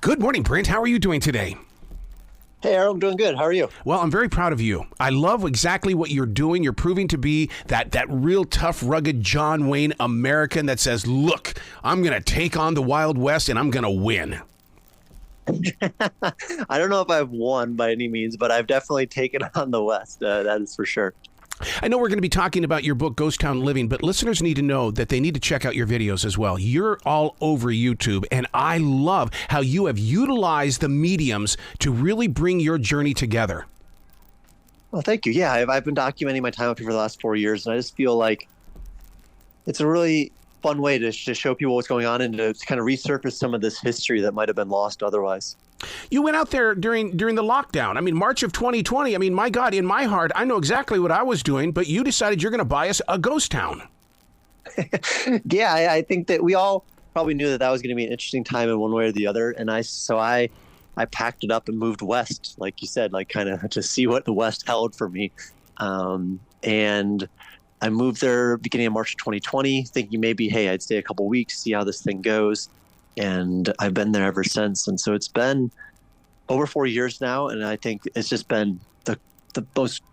Good morning, Brent. How are you doing today? Hey, Aaron, I'm doing good. How are you? Well, I'm very proud of you. I love exactly what you're doing. You're proving to be that real tough, rugged John Wayne American that says, look, I'm going to take on the Wild West and I'm going to win. I don't know if I've won by any means, but I've definitely taken on the West. That is for sure. I know we're going to be talking about your book, Ghost Town Living, but listeners need to know that they need to check out your videos as well. You're all over YouTube, and I love how you have utilized the mediums to really bring your journey together. Well, thank you. Yeah, I've been documenting my time up here for the last 4 years, and I just feel like it's a really fun way to show people what's going on and to kind of resurface some of this history that might have been lost otherwise. You went out there during the lockdown. I mean, March of 2020. I mean, my God, in my heart, I know exactly what I was doing, but you decided you're going to buy us a ghost town. Yeah, I think that we all probably knew that was going to be an interesting time in one way or the other. And I packed it up and moved west, like you said, like kind of to see what the West held for me. And I moved there beginning of March of 2020, thinking maybe, hey, I'd stay a couple weeks, see how this thing goes. And I've been there ever since. And so it's been over 4 years now. And I think it's just been the most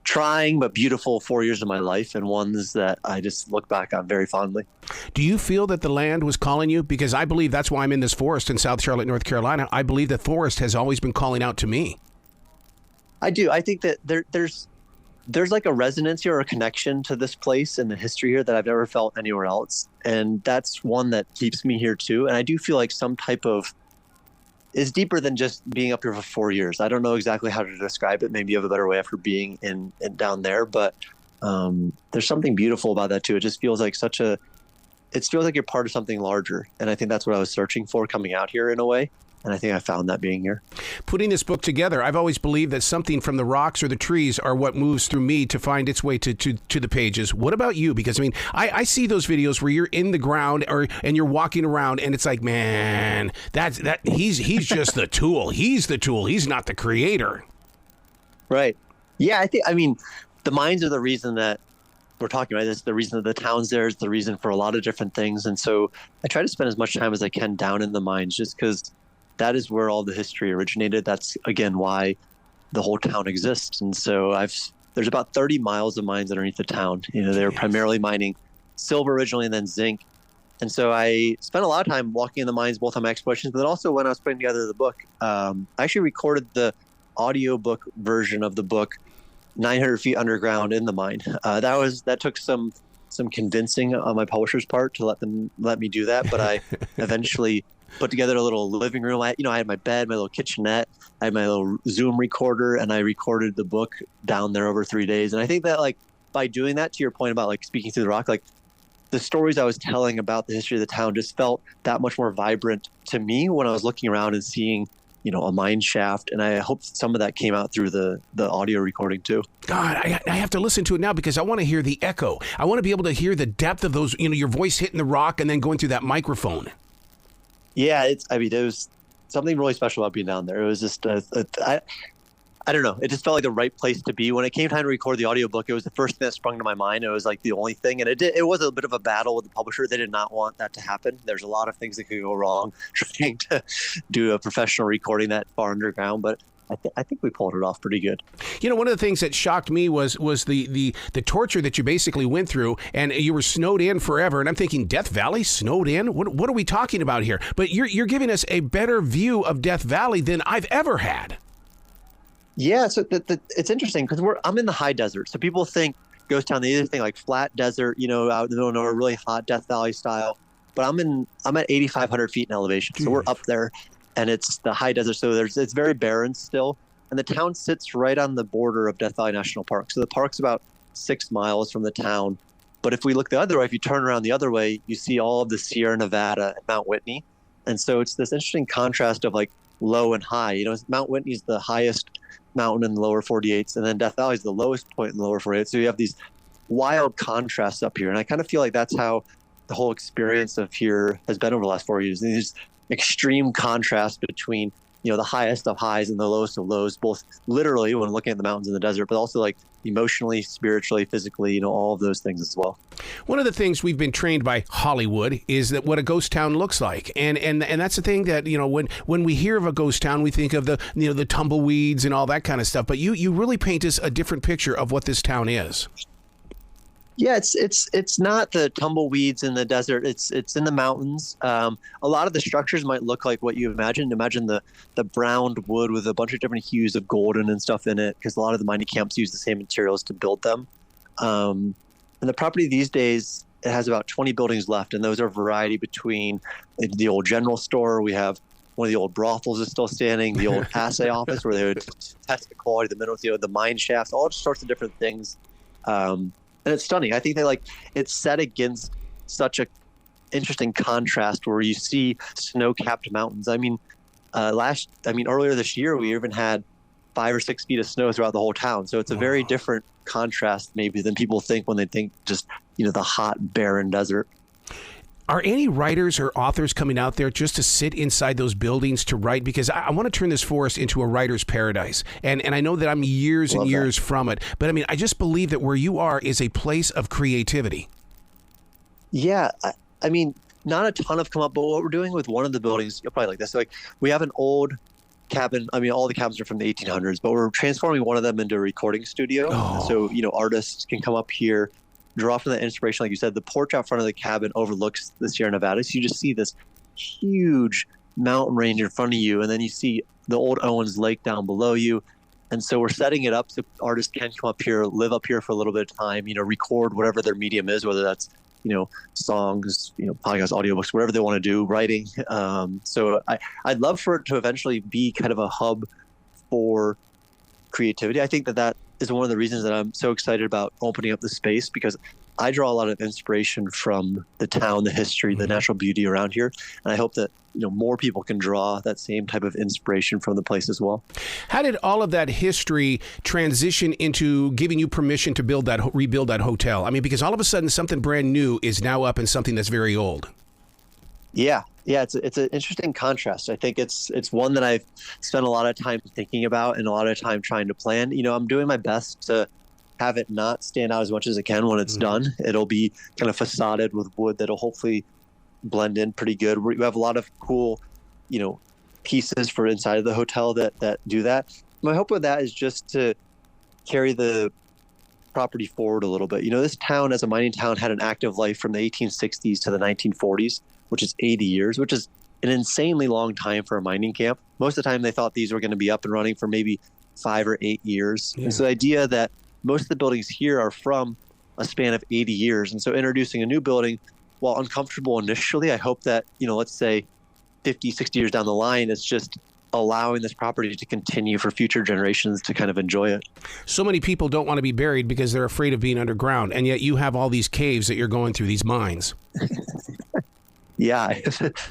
trying but beautiful 4 years of my life, and ones that I just look back on very fondly. Do you feel that the land was calling you? Because I believe that's why I'm in this forest in South Charlotte, North Carolina. I believe the forest has always been calling out to me. I do. I think that there's like a resonance here or a connection to this place and the history here that I've never felt anywhere else. And that's one that keeps me here too. And I do feel like some type of is deeper than just being up here for 4 years. I don't know exactly how to describe it. Maybe you have a better way after being in down there, but there's something beautiful about that too. It just feels like it feels like you're part of something larger. And I think that's what I was searching for coming out here in a way. And I think I found that being here. Putting this book together, I've always believed that something from the rocks or the trees are what moves through me to find its way to the pages. What about you? Because, I mean, I see those videos where you're in the ground and you're walking around and it's like, man, he's just the tool. He's the tool. He's not the creator. Right. Yeah, I mean, the mines are the reason that we're talking about. It's the reason that the town's there. It's the reason for a lot of different things. And so I try to spend as much time as I can down in the mines just because that is where all the history originated. That's, again, why the whole town exists. And so there's about 30 miles of mines underneath the town. You know, they were primarily mining silver originally and then zinc. And so I spent a lot of time walking in the mines, both on my explorations, but then also when I was putting together the book. I actually recorded the audiobook version of the book 900 feet underground in the mine. That took some convincing on my publisher's part to let me do that, but I eventually put together a little living room. I had my bed, my little kitchenette, I had my little Zoom recorder, and I recorded the book down there over 3 days. And I think that, like, by doing that, to your point about like speaking through the rock, like the stories I was telling about the history of the town just felt that much more vibrant to me when I was looking around and seeing, you know, a mine shaft. And I hope some of that came out through the audio recording too. God, I have to listen to it now because I want to hear the echo. I want to be able to hear the depth of those, you know, your voice hitting the rock and then going through that microphone. Yeah, there was something really special about being down there. It was just, I don't know. It just felt like the right place to be. When it came time to record the audiobook, it was the first thing that sprung to my mind. It was like the only thing. And it was a bit of a battle with the publisher. They did not want that to happen. There's a lot of things that could go wrong trying to do a professional recording that far underground. But I think we pulled it off pretty good. You know, one of the things that shocked me was the torture that you basically went through, and you were snowed in forever. And I'm thinking, Death Valley, snowed in? What are we talking about here? But you're giving us a better view of Death Valley than I've ever had. Yeah, so it's interesting because I'm in the high desert. So people think Ghost Town, they either think like flat desert, you know, out in the middle of nowhere, really hot Death Valley style. But I'm at 8,500 feet in elevation, so we're up there. And it's the high desert, so it's very barren still. And the town sits right on the border of Death Valley National Park. So the park's about 6 miles from the town. But if we look the other way, if you turn around the other way, you see all of the Sierra Nevada and Mount Whitney. And so it's this interesting contrast of like low and high. You know, Mount Whitney's the highest mountain in the lower 48s, and then Death Valley is the lowest point in the lower 48s. So you have these wild contrasts up here. And I kind of feel like that's how the whole experience of here has been over the last 4 years. And these extreme contrast between the highest of highs and the lowest of lows, both literally when looking at the mountains in the desert, but also like emotionally, spiritually, physically, all of those things as well. One of the things we've been trained by Hollywood is that what a ghost town looks like, and that's the thing that when we hear of a ghost town, we think of the tumbleweeds and all that kind of stuff. But you really paint us a different picture of what this town is. Yeah, it's not the tumbleweeds in the desert. It's in the mountains. A lot of the structures might look like what you imagine. Imagine the browned wood with a bunch of different hues of golden and stuff in it, because a lot of the mining camps use the same materials to build them. And the property these days, it has about 20 buildings left, and those are a variety between the old general store. We have one of the old brothels is still standing, the old assay office where they would test the quality of the minerals, the mine shafts, all sorts of different things. And it's stunning. I think it's set against such a interesting contrast where you see snow-capped mountains. Earlier this year, we even had 5 or 6 feet of snow throughout the whole town. So it's a very different contrast maybe than people think when they think just, the hot, barren desert. Are any writers or authors coming out there just to sit inside those buildings to write? Because I want to turn this forest into a writer's paradise. And I know that I'm years and years from it. But I just believe that where you are is a place of creativity. Yeah. Not a ton have come up, but what we're doing with one of the buildings, you'll probably like this. Like, we have an old cabin. All the cabins are from the 1800s, but we're transforming one of them into a recording studio. Oh. So, artists can come up here, draw from that inspiration. Like you said, the porch out front of the cabin overlooks the Sierra Nevada. So you just see this huge mountain range in front of you. And then you see the old Owens Lake down below you. And so we're setting it up so artists can come up here, live up here for a little bit of time, record whatever their medium is, whether that's, songs, podcasts, audiobooks, whatever they want to do, writing. So I'd love for it to eventually be kind of a hub for creativity. I think that is one of the reasons that I'm so excited about opening up the space, because I draw a lot of inspiration from the town, the history, the natural beauty around here. And I hope that, more people can draw that same type of inspiration from the place as well. How did all of that history transition into giving you permission to rebuild that hotel? Because all of a sudden something brand new is now up in something that's very old. Yeah. It's an interesting contrast. I think it's one that I've spent a lot of time thinking about and a lot of time trying to plan. I'm doing my best to have it not stand out as much as it can when it's done. It'll be kind of facaded with wood that'll hopefully blend in pretty good. We have a lot of cool, pieces for inside of the hotel that do that. My hope with that is just to carry the property forward a little bit. This town as a mining town had an active life from the 1860s to the 1940s, which is 80 years, which is an insanely long time for a mining camp. Most of the time they thought these were going to be up and running for maybe 5 or 8 years. Yeah. And so the idea that most of the buildings here are from a span of 80 years. And so introducing a new building, while uncomfortable initially, I hope that, let's say 50, 60 years down the line, it's just allowing this property to continue for future generations to kind of enjoy it. So many people don't want to be buried because they're afraid of being underground. And yet you have all these caves that you're going through, these mines. Yeah,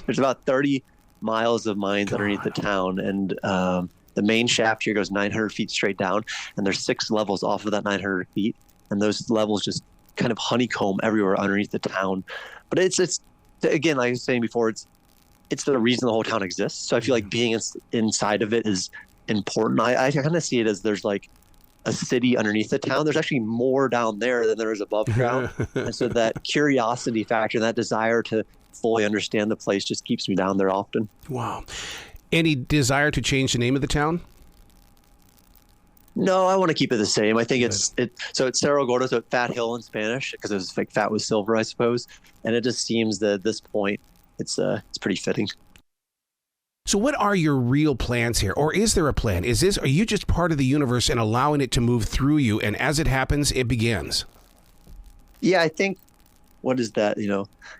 there's about 30 miles of mines underneath the town. And the main shaft here goes 900 feet straight down. And there's 6 levels off of that 900 feet. And those levels just kind of honeycomb everywhere underneath the town. But it's again, like I was saying before, it's the reason the whole town exists. So I feel like being inside of it is important. I kind of see it as there's like a city underneath the town. There's actually more down there than there is above ground. And so that curiosity factor, that desire to fully understand the place just keeps me down there often. Wow. Any desire to change the name of the town? No, I want to keep it the same. I think so it's Cerro Gordo, so Fat Hill in Spanish, because it was like fat with silver, I suppose. And it just seems that at this point, it's pretty fitting. So what are your real plans here? Or is there a plan? Are you just part of the universe and allowing it to move through you? And as it happens, it begins. Yeah, I think, what is that?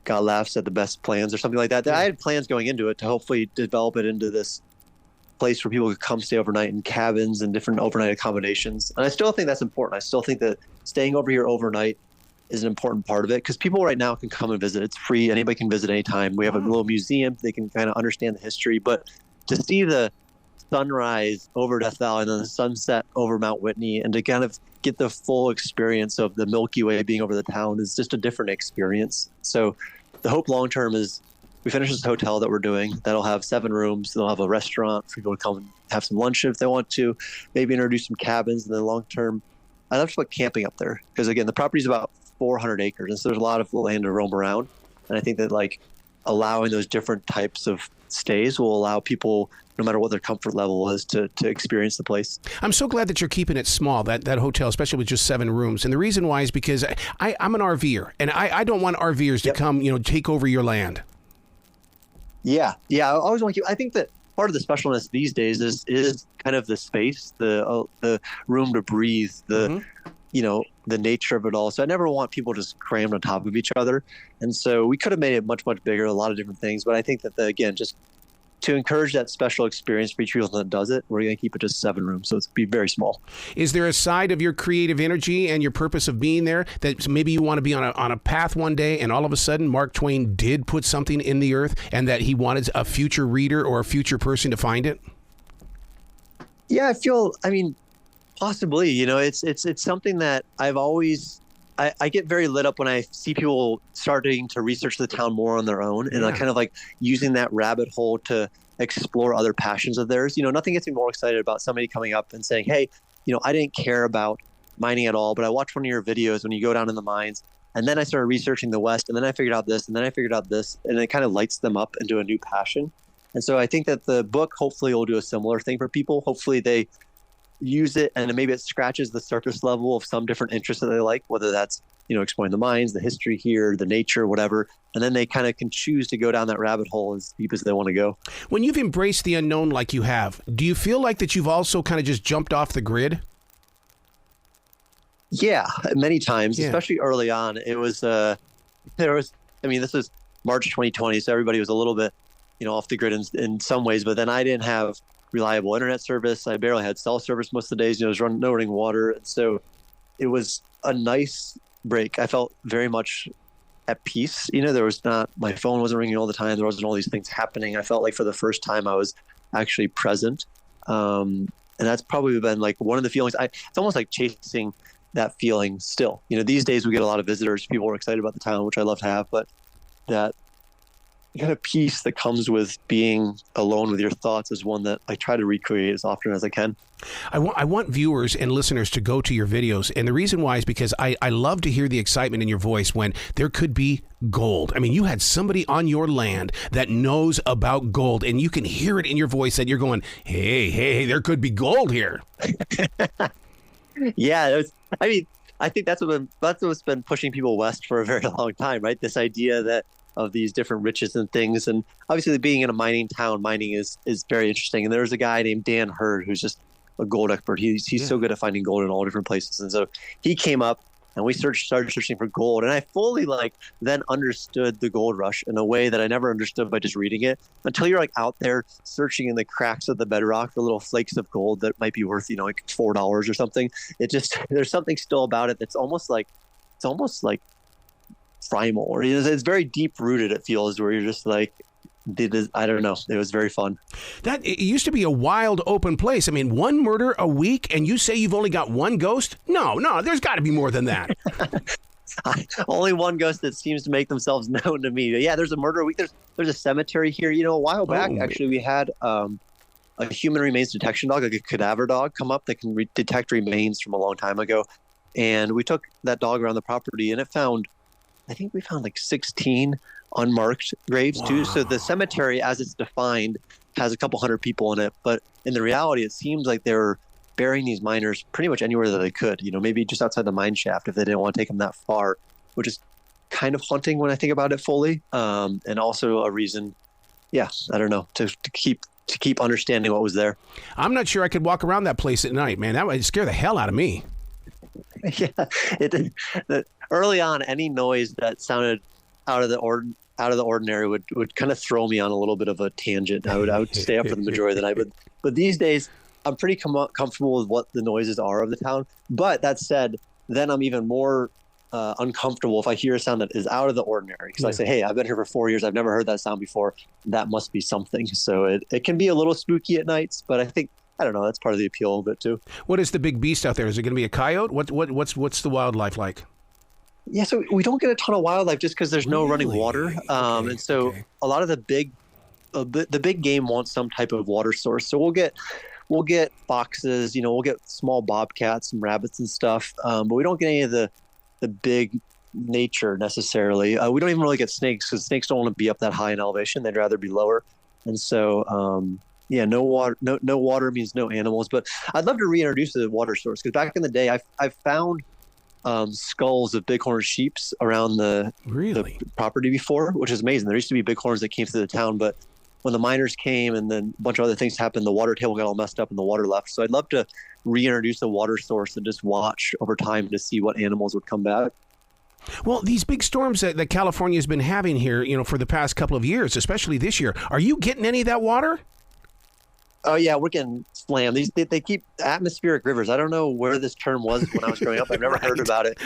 God laughs at the best plans or something like that. I had plans going into it to hopefully develop it into this place where people could come stay overnight in cabins and different overnight accommodations. And I still think that's important. I still think that staying over here overnight is an important part of it, because people right now can come and visit. It's free. Anybody can visit anytime. We have a little museum. They can kind of understand the history. But to see the sunrise over Death Valley and then the sunset over Mount Whitney, and to kind of get the full experience of the Milky Way being over the town is just a different experience. So the hope long term is we finish this hotel that we're doing that'll have 7 rooms. They'll have a restaurant for people to come and have some lunch if they want to, maybe introduce some cabins. And then long term, I'd love to put camping up there because, again, the property is about 400 acres. And so there's a lot of land to roam around. And I think that like allowing those different types of stays will allow people, no matter what their comfort level is, to experience the place. I'm so glad that you're keeping it small, that hotel, especially with just 7 rooms. And the reason why is because I'm an RVer, and I don't want RVers to come, take over your land. Yeah. I always want to keep, I think that part of the specialness these days is kind of the space, the room to breathe, the nature of it all. So I never want people just crammed on top of each other. And so we could have made it much, much bigger, a lot of different things. But I think that, again, just to encourage that special experience for each person that does it, we're going to keep it just 7 rooms. So it's be very small. Is there a side of your creative energy and your purpose of being there that maybe you want to be on a path one day, and all of a sudden Mark Twain did put something in the earth and that he wanted a future reader or a future person to find it? Yeah, possibly. It's something that I've always, I get very lit up when I see people starting to research the town more on their own, and I kind of like using that rabbit hole to explore other passions of theirs. Nothing gets me more excited about somebody coming up and saying, hey, I didn't care about mining at all, but I watched one of your videos when you go down in the mines, and then I started researching the West, and then I figured out this, and then I figured out this, and it kind of lights them up into a new passion. And so I think that the book hopefully will do a similar thing for people. Hopefully they use it and maybe it scratches the surface level of some different interests that they like, whether that's exploring the mines, the history here, the nature, whatever, and then they kind of can choose to go down that rabbit hole as deep as they want to go. When you've embraced the unknown like you have, do you feel like that you've also kind of just jumped off the grid? Yeah, many times, especially early on. It was this was March 2020, so everybody was a little bit off the grid in some ways, but then I didn't have reliable internet service. I barely had cell service most of the days. It was no running water. And so it was a nice break. I felt very much at peace. There was not, my phone wasn't ringing all the time. There wasn't all these things happening. I felt like for the first time I was actually present. And that's probably been like one of the feelings. It's almost like chasing that feeling still. These days we get a lot of visitors. People are excited about the town, which I love to have, but that kind of peace that comes with being alone with your thoughts is one that I try to recreate as often as I can. I want viewers and listeners to go to your videos. And the reason why is because I love to hear the excitement in your voice when there could be gold. I mean, you had somebody on your land that knows about gold, and you can hear it in your voice that you're going, hey, there could be gold here. Yeah. I think that's what's been pushing people west for a very long time, right? This idea of these different riches and things. And obviously being in a mining town, mining is very interesting. And there's a guy named Dan Hurd who's just a gold expert. He's so good at finding gold in all different places. And so he came up and we started searching for gold. And I fully then understood the gold rush in a way that I never understood by just reading it, until you're out there searching in the cracks of the bedrock for little flakes of gold that might be worth, like $4 or something. There's something still about it that's almost like primal, or it's very deep rooted. It feels where you're just like, I don't know. It was very fun. It used to be a wild open place. I mean, 1 murder a week, and you say you've only got 1 ghost? No, there's got to be more than that. Only 1 ghost that seems to make themselves known to me. Yeah, there's a murder a week. There's a cemetery here. A while back, actually, we had a human remains detection dog, like a cadaver dog, come up that can detect remains from a long time ago. And we took that dog around the property, and I think we found 16 unmarked graves too. So the cemetery, as it's defined, has a couple hundred people in it. But in the reality, it seems like they're burying these miners pretty much anywhere that they could, maybe just outside the mine shaft if they didn't want to take them that far, which is kind of haunting when I think about it fully. And also a reason, I don't know, to keep understanding what was there. I'm not sure I could walk around that place at night, man. That would scare the hell out of me. Yeah, early on, any noise that sounded out of the ordinary would kind of throw me on a little bit of a tangent. I would stay up for the majority of the night. But these days, I'm pretty comfortable with what the noises are of the town. But that said, then I'm even more uncomfortable if I hear a sound that is out of the ordinary. Because I say, hey, I've been here for 4 years. I've never heard that sound before. That must be something. So it can be a little spooky at nights, but I think, I don't know, that's part of the appeal of it too. What is the big beast out there? Is it going to be a coyote? What's the wildlife like? Yeah, so we don't get a ton of wildlife just because there's no running water, and so a lot of the big game wants some type of water source. So we'll get foxes, we'll get small bobcats and rabbits and stuff, but we don't get any of the big nature necessarily. We don't even really get snakes because snakes don't want to be up that high in elevation; they'd rather be lower. And so, yeah, no water, no water means no animals. But I'd love to reintroduce the water source because back in the day, I've found skulls of bighorn sheeps around the property before, which is amazing. There used to be bighorns that came through the town, but when the miners came and then a bunch of other things happened, the water table got all messed up and the water left. So I'd love to reintroduce the water source and just watch over time to see what animals would come back. Well, these big storms that California has been having here, for the past couple of years, especially this year, are you getting any of that water? Oh yeah, we're getting slammed. They keep atmospheric rivers. I don't know where this term was when I was growing up. I've never heard about it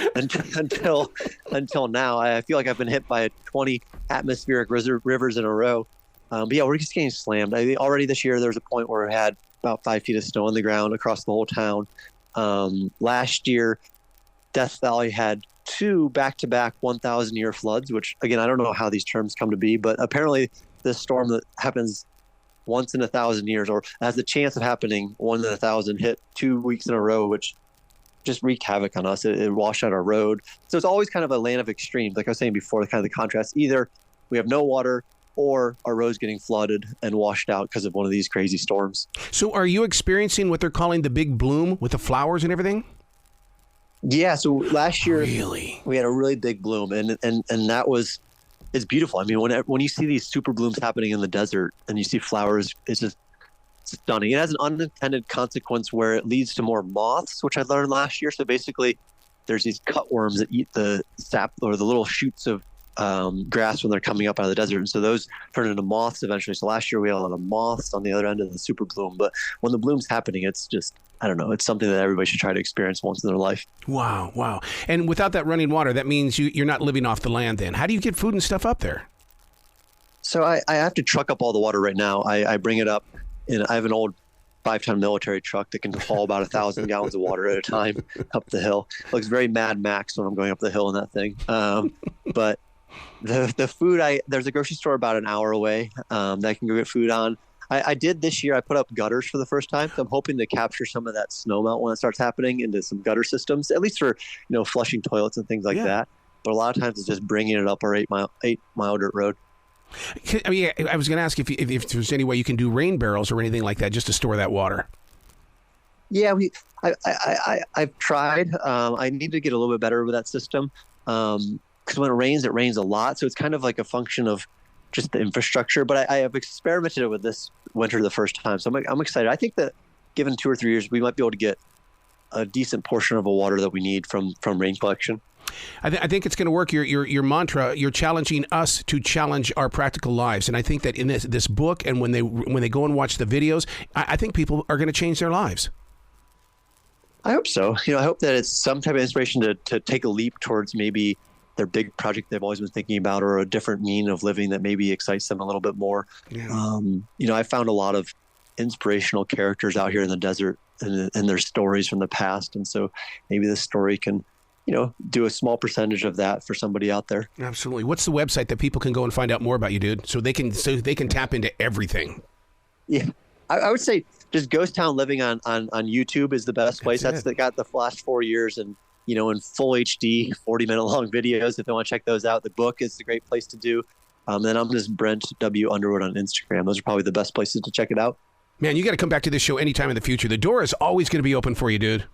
until now. I feel like I've been hit by 20 atmospheric rivers in a row. But yeah, we're just getting slammed. Already this year, there was a point where we had about 5 feet of snow on the ground across the whole town. Last year, Death Valley had 2 back-to-back 1,000-year floods, which, again, I don't know how these terms come to be, but apparently this storm that happens once in 1,000 years, or has the chance of happening 1 in 1,000, hit 2 weeks in a row, which just wreaked havoc on us. It washed out our road. So it's always kind of a land of extremes. Like I was saying before, kind of the contrast. Either we have no water or our roads getting flooded and washed out because of one of these crazy storms. So are you experiencing what they're calling the big bloom with the flowers and everything? Yeah. So last year, we had a really big bloom, and that was, it's beautiful. I mean, when you see these super blooms happening in the desert and you see flowers, it's just stunning. It has an unintended consequence where it leads to more moths, which I learned last year. So basically, there's these cutworms that eat the sap or the little shoots of grass when they're coming up out of the desert, and so those turn into moths eventually. So last year we had a lot of moths on the other end of the super bloom, but when the bloom's happening, it's just, I don't know, it's something that everybody should try to experience once in their life. Wow. And without that running water, that means you're not living off the land then. How do you get food and stuff up there? So I have to truck up all the water right now. I bring it up, and I have an old 5-ton military truck that can haul about 1,000 gallons of water at a time up the hill. It looks very Mad Max when I'm going up the hill in that thing. But the food, there's a grocery store about an hour away that I can go get food on. I did this year, I put up gutters for the first time. So I'm hoping to capture some of that snow melt when it starts happening into some gutter systems, at least for, flushing toilets and things like that. But a lot of times it's just bringing it up our 8-mile dirt road. I mean, I was going to ask if there's any way you can do rain barrels or anything like that just to store that water. Yeah, I've tried. I need to get a little bit better with that system. Because when it rains a lot. So it's kind of like a function of just the infrastructure. But I have experimented with this winter the first time. So I'm excited. I think that given 2 or 3 years, we might be able to get a decent portion of the water that we need from rain collection. I think it's going to work. Your mantra. You're challenging us to challenge our practical lives, and I think that in this book and when they go and watch the videos, I think people are going to change their lives. I hope so. I hope that it's some type of inspiration to take a leap towards maybe their big project they've always been thinking about, or a different mean of living that maybe excites them a little bit more. Yeah. I found a lot of inspirational characters out here in the desert and their stories from the past, and so maybe this story can do a small percentage of that for somebody out there. Absolutely. What's the website that people can go and find out more about you, dude? So they can tap into everything. Yeah. I would say just Ghost Town Living on YouTube is the best place. That's got the last 4 years and, in full HD, 40-minute long videos. If they want to check those out, the book is a great place to do. Then I'm just Brent W. Underwood on Instagram. Those are probably the best places to check it out. Man, you got to come back to this show anytime in the future. The door is always going to be open for you, dude.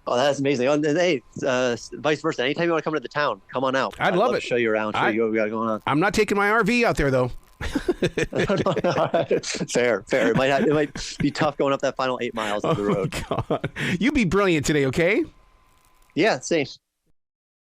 Oh, that's amazing. And hey, vice versa. Anytime you want to come to the town, come on out. I'd love it. To show you around, show you what we got going on. I'm not taking my RV out there, though. Fair. It might be tough going up that final 8 miles of the road. God. You be brilliant today, okay? Yeah, same.